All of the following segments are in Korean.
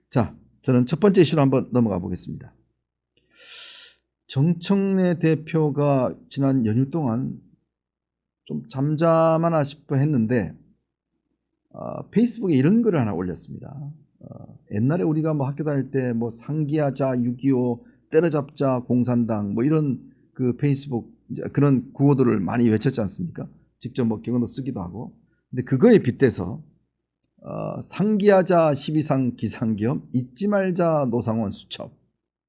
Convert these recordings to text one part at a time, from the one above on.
자, 저는 첫 번째 이슈로 한번 넘어가 보겠습니다. 정청래 대표가 지난 연휴 동안 좀 잠잠하나 싶어 했는데 페이스북에 이런 글을 하나 올렸습니다. 옛날에 우리가 뭐 학교 다닐 때 뭐 상기하자 6.25 때려잡자 공산당 뭐 이런 그 페이스북 그런 구호들을 많이 외쳤지 않습니까? 직접 뭐 경어도 쓰기도 하고. 근데 그거에 빗대서 상기하자 12상 기상기업, 잊지 말자 노상원 수첩.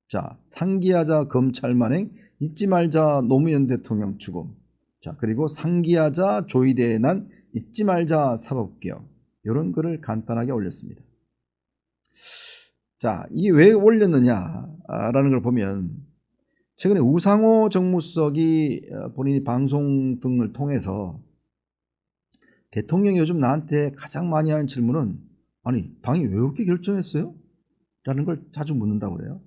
자, 상기하자 검찰 만행, 잊지 말자 노무현 대통령 죽음. 자, 그리고 상기하자 조이대의 난, 잊지 말자 사법개혁. 이런 글을 간단하게 올렸습니다. 자, 이게 왜 올렸느냐라는 걸 보면 최근에 우상호 정무수석이 본인이 방송 등을 통해서 대통령이 요즘 나한테 가장 많이 하는 질문은 아니 당이 왜 그렇게 결정했어요? 라는 걸 자주 묻는다고 그래요.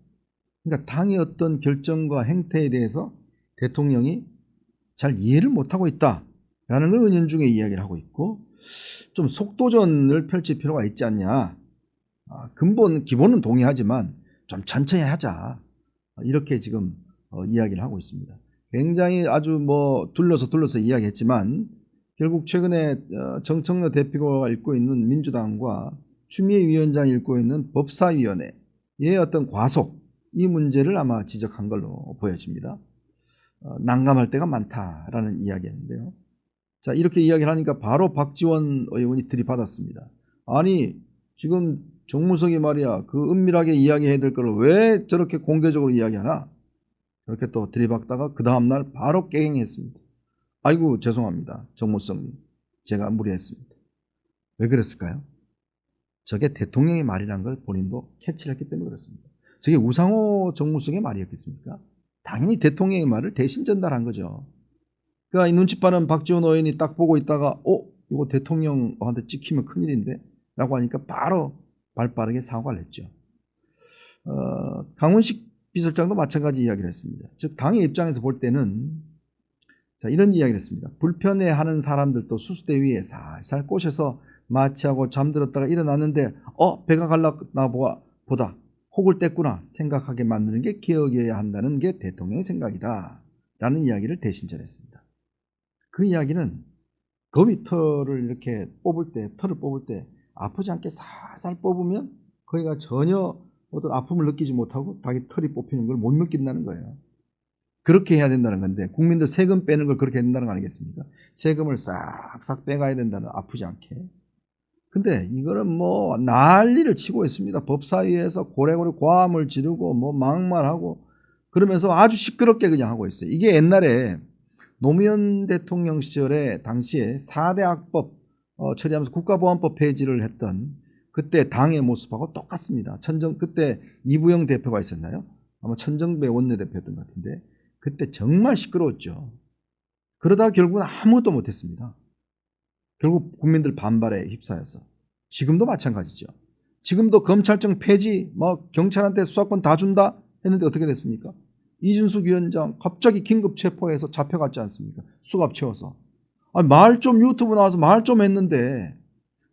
그러니까 당의 어떤 결정과 행태에 대해서 대통령이 잘 이해를 못하고 있다라는 걸 은연중에 이야기를 하고 있고 좀 속도전을 펼칠 필요가 있지 않냐. 기본은 동의하지만 좀 천천히 하자. 이렇게 지금 이야기를 하고 있습니다. 굉장히 아주 뭐 둘러서 이야기했지만 결국 최근에 정청래 대표가 읽고 있는 민주당과 추미애 위원장이 읽고 있는 법사위원회의 어떤 과속 이 문제를 아마 지적한 걸로 보여집니다. 난감할 때가 많다라는 이야기였는데요. 자, 이렇게 이야기를 하니까 바로 박지원 의원이 들이받았습니다. 아니 지금 정무석이 말이야 그 은밀하게 이야기해야 될 걸 왜 저렇게 공개적으로 이야기하나? 그렇게 또 들이박다가 그 다음날 바로 깨갱했습니다. 아이고 죄송합니다. 정무석님 제가 무리했습니다. 왜 그랬을까요? 저게 대통령의 말이란 걸 본인도 캐치를 했기 때문에 그렇습니다. 저게 우상호 정무석의 말이었겠습니까? 당연히 대통령의 말을 대신 전달한 거죠. 그러니까 이 눈치 빠른 박지원 의원이 딱 보고 있다가 이거 대통령한테 찍히면 큰일인데 라고 하니까 바로 발빠르게 사과를 했죠. 강훈식 비서장도 마찬가지 이야기를 했습니다. 즉 당의 입장에서 볼 때는 자, 이런 이야기를 했습니다. 불편해하는 사람들도 수수대 위에 살살 꼬셔서 마취하고 잠들었다가 일어났는데 배가 갈랐나 보다 혹을 뗐구나 생각하게 만드는 게 기억이어야 한다는 게 대통령의 생각이다 라는 이야기를 대신 전했습니다. 그 이야기는 거위털을 이렇게 털을 뽑을 때 아프지 않게 살살 뽑으면 거기가 전혀 어떤 아픔을 느끼지 못하고 자기 털이 뽑히는 걸 못 느낀다는 거예요. 그렇게 해야 된다는 건데 국민들 세금 빼는 걸 그렇게 해야 된다는 거 아니겠습니까? 세금을 싹싹 빼가야 된다는 아프지 않게. 근데 이거는 뭐 난리를 치고 있습니다. 법사위에서 고래고래 고함을 지르고 뭐 막말하고 그러면서 아주 시끄럽게 그냥 하고 있어요. 이게 옛날에 노무현 대통령 시절에 당시에 4대 악법 처리하면서 국가보안법 폐지를 했던 그때 당의 모습하고 똑같습니다. 그때 이부영 대표가 있었나요? 아마 천정배 원내대표였던 것 같은데 그때 정말 시끄러웠죠. 그러다가 결국은 아무것도 못했습니다. 결국 국민들 반발에 휩싸여서. 지금도 마찬가지죠. 지금도 검찰청 폐지, 경찰한테 수사권 다 준다 했는데 어떻게 됐습니까? 이준숙 위원장 갑자기 긴급 체포해서 잡혀갔지 않습니까? 수갑 채워서. 말 좀 유튜브 나와서 말 좀 했는데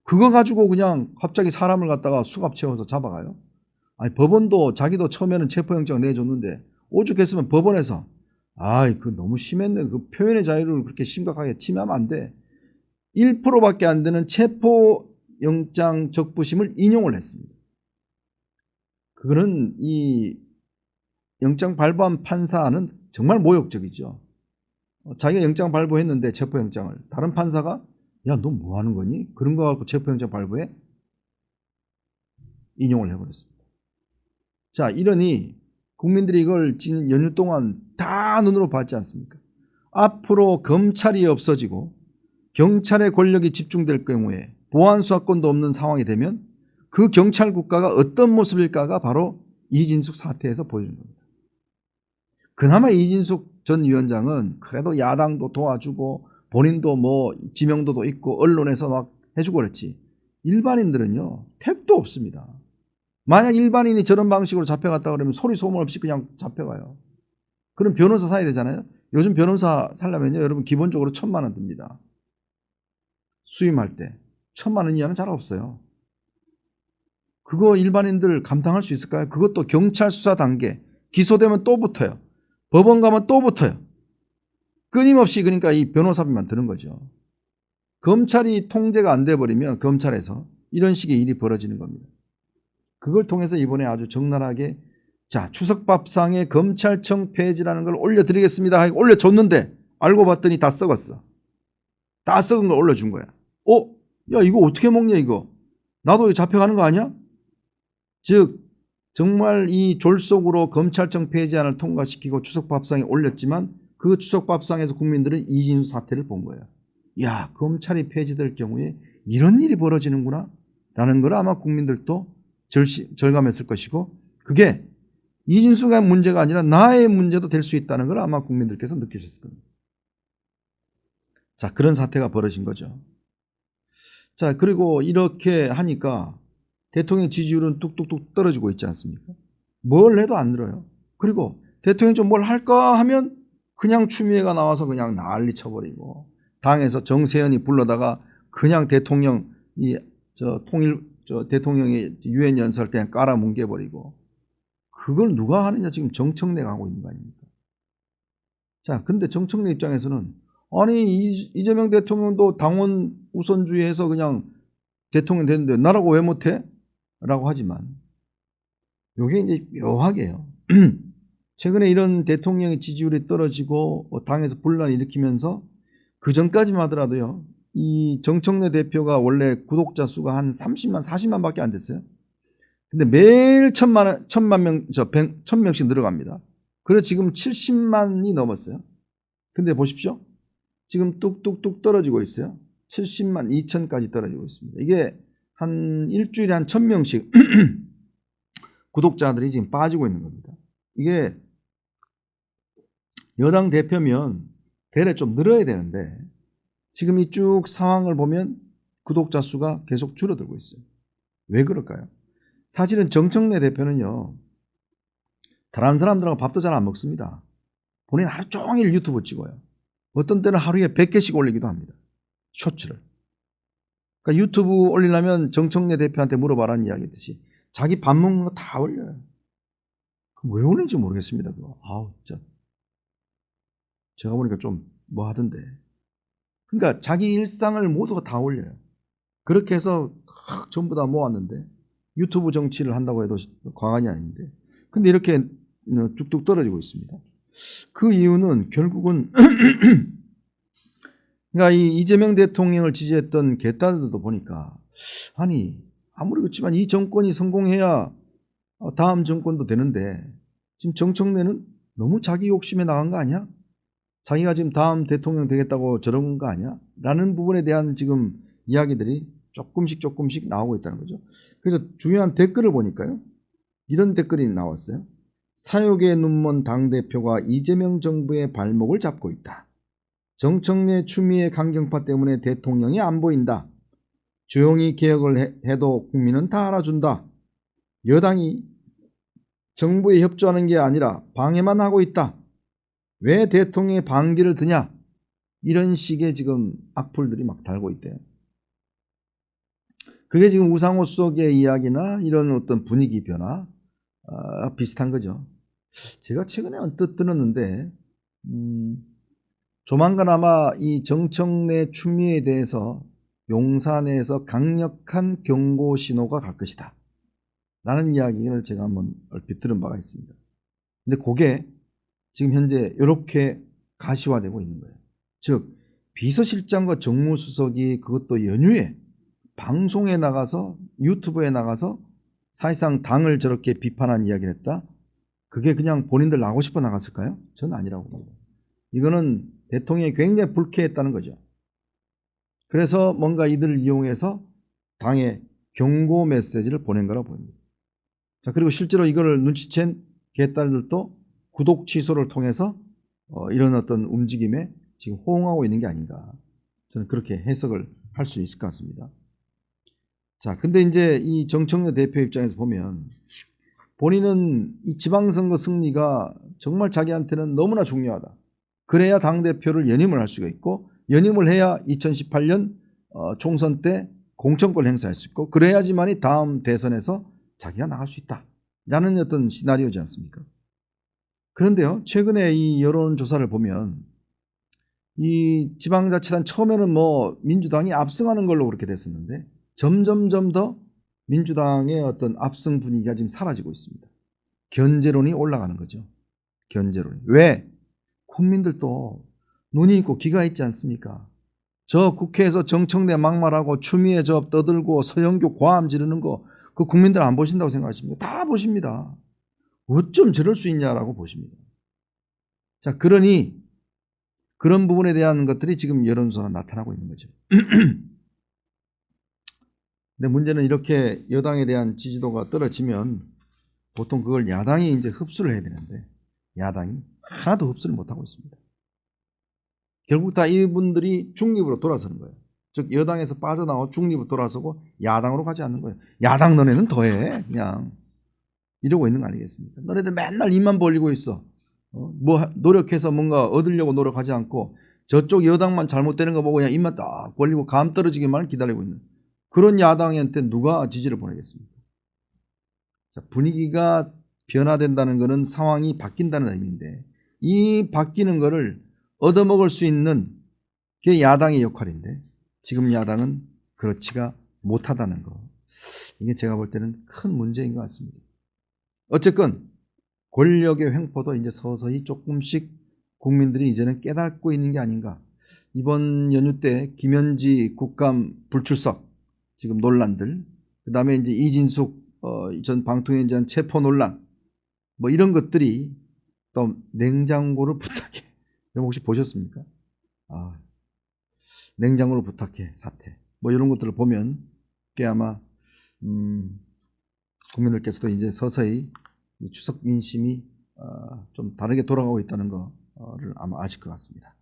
그거 가지고 그냥 갑자기 사람을 갖다가 수갑 채워서 잡아가요. 법원도 자기도 처음에는 체포영장 내줬는데 오죽했으면 법원에서 그거 너무 심했네. 그 표현의 자유를 그렇게 심각하게 침해하면 안 돼. 1%밖에 안 되는 체포영장 적부심을 인용을 했습니다. 그거는 이 영장 발부한 판사는 정말 모욕적이죠. 자기가 영장 발부했는데 체포영장을 다른 판사가 야 너 뭐 하는 거니? 그런 거 갖고 체포영장 발부해? 인용을 해버렸습니다. 자, 이러니 국민들이 이걸 지난 연휴 동안 다 눈으로 봤지 않습니까? 앞으로 검찰이 없어지고 경찰의 권력이 집중될 경우에 보안 수사권도 없는 상황이 되면 그 경찰 국가가 어떤 모습일까가 바로 이진숙 사태에서 보여준 겁니다. 그나마 이진숙 전 위원장은 그래도 야당도 도와주고 본인도 뭐 지명도도 있고 언론에서 막 해주고 그랬지. 일반인들은요 택도 없습니다. 만약 일반인이 저런 방식으로 잡혀갔다 그러면 소리 소문 없이 그냥 잡혀가요. 그럼 변호사 사야 되잖아요. 요즘 변호사 살려면요 여러분 기본적으로 1,000만 원 듭니다. 수임할 때 1,000만 원 이하는 잘 없어요. 그거 일반인들 감당할 수 있을까요? 그것도 경찰 수사 단계, 기소되면 또 붙어요. 법원 가면 또 붙어요. 끊임없이 그러니까 이 변호사비만 드는 거죠. 검찰이 통제가 안 돼버리면 검찰에서 이런 식의 일이 벌어지는 겁니다. 그걸 통해서 이번에 아주 적나라하게 자, 추석밥상에 검찰청 폐지라는 걸 올려드리겠습니다 하고 올려줬는데 알고 봤더니 다 썩었어. 다 썩은 걸 올려준 거야. 야 이거 어떻게 먹냐 이거. 나도 잡혀가는 거 아니야? 즉 정말 이 졸속으로 검찰청 폐지안을 통과시키고 추석밥상에 올렸지만 그 추석밥상에서 국민들은 이진수 사태를 본 거예요. 야 검찰이 폐지될 경우에 이런 일이 벌어지는구나 라는 걸 아마 국민들도 절감했을 것이고 그게 이진수가 문제가 아니라 나의 문제도 될 수 있다는 걸 아마 국민들께서 느끼셨을 겁니다. 자, 그런 사태가 벌어진 거죠. 자, 그리고 이렇게 하니까 대통령 지지율은 뚝뚝뚝 떨어지고 있지 않습니까? 뭘 해도 안 늘어요. 그리고 대통령이 좀 뭘 할까 하면 그냥 추미애가 나와서 그냥 난리 쳐버리고 당에서 정세현이 불러다가 그냥 대통령 대통령이 유엔 연설 그냥 깔아뭉개버리고 그걸 누가 하느냐 지금 정청래가 하고 있는 거 아닙니까? 자, 근데 정청래 입장에서는 아니 이재명 대통령도 당원 우선주의해서 그냥 대통령 됐는데 나라고 왜 못해? 라고 하지만 이게 이제 묘하게요. 최근에 이런 대통령의 지지율이 떨어지고 당에서 분란을 일으키면서 그 전까지만 하더라도요. 이 정청래 대표가 원래 구독자 수가 한 30만 40만 밖에 안 됐어요. 근데 매일 1000명씩 늘어갑니다. 그래서 지금 70만이 넘었어요. 근데 보십시오. 지금 뚝뚝뚝 떨어지고 있어요. 70만 2천까지 떨어지고 있습니다. 이게 한 일주일에 한 1000명씩 구독자들이 지금 빠지고 있는 겁니다. 이게 여당 대표면 대래 좀 늘어야 되는데 지금 이 쭉 상황을 보면 구독자 수가 계속 줄어들고 있어요. 왜 그럴까요? 사실은 정청래 대표는요. 다른 사람들하고 밥도 잘 안 먹습니다. 본인 하루 종일 유튜브 찍어요. 어떤 때는 하루에 100개씩 올리기도 합니다. 쇼츠를. 그러니까 유튜브 올리려면 정청래 대표한테 물어봐라는 이야기듯이 자기 밥 먹는 거 다 올려요. 왜 올리는지 모르겠습니다. 그거. 아우 진짜. 제가 보니까 좀 뭐 하던데. 그러니까 자기 일상을 모두가 다 올려요. 그렇게 해서 전부 다 모았는데 유튜브 정치를 한다고 해도 과언이 아닌데. 근데 이렇게 뚝뚝 떨어지고 있습니다. 그 이유는 결국은 그러니까 이 이재명 대통령을 지지했던 개딸들도 보니까 아니 아무리 그렇지만 이 정권이 성공해야 다음 정권도 되는데 지금 정청래는 너무 자기 욕심에 나간 거 아니야? 자기가 지금 다음 대통령 되겠다고 저런 거 아니야? 라는 부분에 대한 지금 이야기들이 조금씩 나오고 있다는 거죠. 그래서 중요한 댓글을 보니까요. 이런 댓글이 나왔어요. 사욕의 눈먼 당대표가 이재명 정부의 발목을 잡고 있다. 정청래 추미애 강경파 때문에 대통령이 안 보인다. 조용히 개혁을 해도 국민은 다 알아준다. 여당이 정부에 협조하는 게 아니라 방해만 하고 있다. 왜 대통령의 반기를 드냐? 이런 식의 지금 악플들이 막 달고 있대요. 그게 지금 우상호 수석의 이야기나 이런 어떤 분위기 변화 비슷한 거죠. 제가 최근에 언뜻 들었는데 조만간 아마 이 정청래 추미애에 대해서 용산에서 강력한 경고 신호가 갈 것이다. 라는 이야기를 제가 한번 얼핏 들은 바가 있습니다. 근데 그게 지금 현재 이렇게 가시화되고 있는 거예요. 즉 비서실장과 정무수석이 그것도 연휴에 방송에 나가서 유튜브에 나가서 사실상 당을 저렇게 비판한 이야기를 했다. 그게 그냥 본인들 나가고 싶어 나갔을까요? 저는 아니라고 봅니다. 이거는 대통령이 굉장히 불쾌했다는 거죠. 그래서 뭔가 이들을 이용해서 당에 경고 메시지를 보낸 거라고 보입니다. 자, 그리고 실제로 이거를 눈치챈 개딸들도 구독 취소를 통해서 이런 어떤 움직임에 지금 호응하고 있는 게 아닌가. 저는 그렇게 해석을 할 수 있을 것 같습니다. 자, 근데 이제 이 정청래 대표 입장에서 보면 본인은 이 지방선거 승리가 정말 자기한테는 너무나 중요하다. 그래야 당대표를 연임을 할 수가 있고 연임을 해야 2018년 총선 때 공천권 행사할 수 있고 그래야지만이 다음 대선에서 자기가 나갈 수 있다라는 어떤 시나리오지 않습니까? 그런데요, 최근에 이 여론조사를 보면 이 지방자치단 처음에는 뭐 민주당이 압승하는 걸로 그렇게 됐었는데 점점점 더 민주당의 어떤 압승 분위기가 지금 사라지고 있습니다. 견제론이 올라가는 거죠. 견제론이. 왜? 국민들도 눈이 있고 귀가 있지 않습니까? 저 국회에서 정청래 막말하고 추미애 저 떠들고 서영교 고함 지르는 거 그 국민들 안 보신다고 생각하십니까? 다 보십니다. 어쩜 저럴 수 있냐라고 보십니다. 자, 그러니 그런 부분에 대한 것들이 지금 여론조사가 나타나고 있는 거죠. 근데 문제는 이렇게 여당에 대한 지지도가 떨어지면 보통 그걸 야당이 이제 흡수를 해야 되는데 야당이 하나도 흡수를 못하고 있습니다. 결국 다 이분들이 중립으로 돌아서는 거예요. 즉 여당에서 빠져나와 중립으로 돌아서고 야당으로 가지 않는 거예요. 야당 너네는 더해 그냥 이러고 있는 거 아니겠습니까? 너네들 맨날 입만 벌리고 있어. 뭐 노력해서 뭔가 얻으려고 노력하지 않고 저쪽 여당만 잘못되는 거 보고 그냥 입만 딱 벌리고 감 떨어지기만 기다리고 있는 그런 야당한테 누가 지지를 보내겠습니까? 자, 분위기가 변화된다는 것은 상황이 바뀐다는 의미인데 이 바뀌는 거를 얻어먹을 수 있는 게 야당의 역할인데 지금 야당은 그렇지가 못하다는 거. 이게 제가 볼 때는 큰 문제인 것 같습니다. 어쨌건 권력의 횡포도 이제 서서히 조금씩 국민들이 이제는 깨닫고 있는 게 아닌가. 이번 연휴 때 김현지 국감 불출석 지금 논란들, 그 다음에 이제 이진숙 전 방통위원장 체포 논란, 뭐 이런 것들이 또 냉장고를 부탁해. 여러분 혹시 보셨습니까? 냉장고를 부탁해 사태. 뭐 이런 것들을 보면 꽤 아마 국민들께서도 이제 서서히 추석 민심이 좀 다르게 돌아가고 있다는 거를 아마 아실 것 같습니다.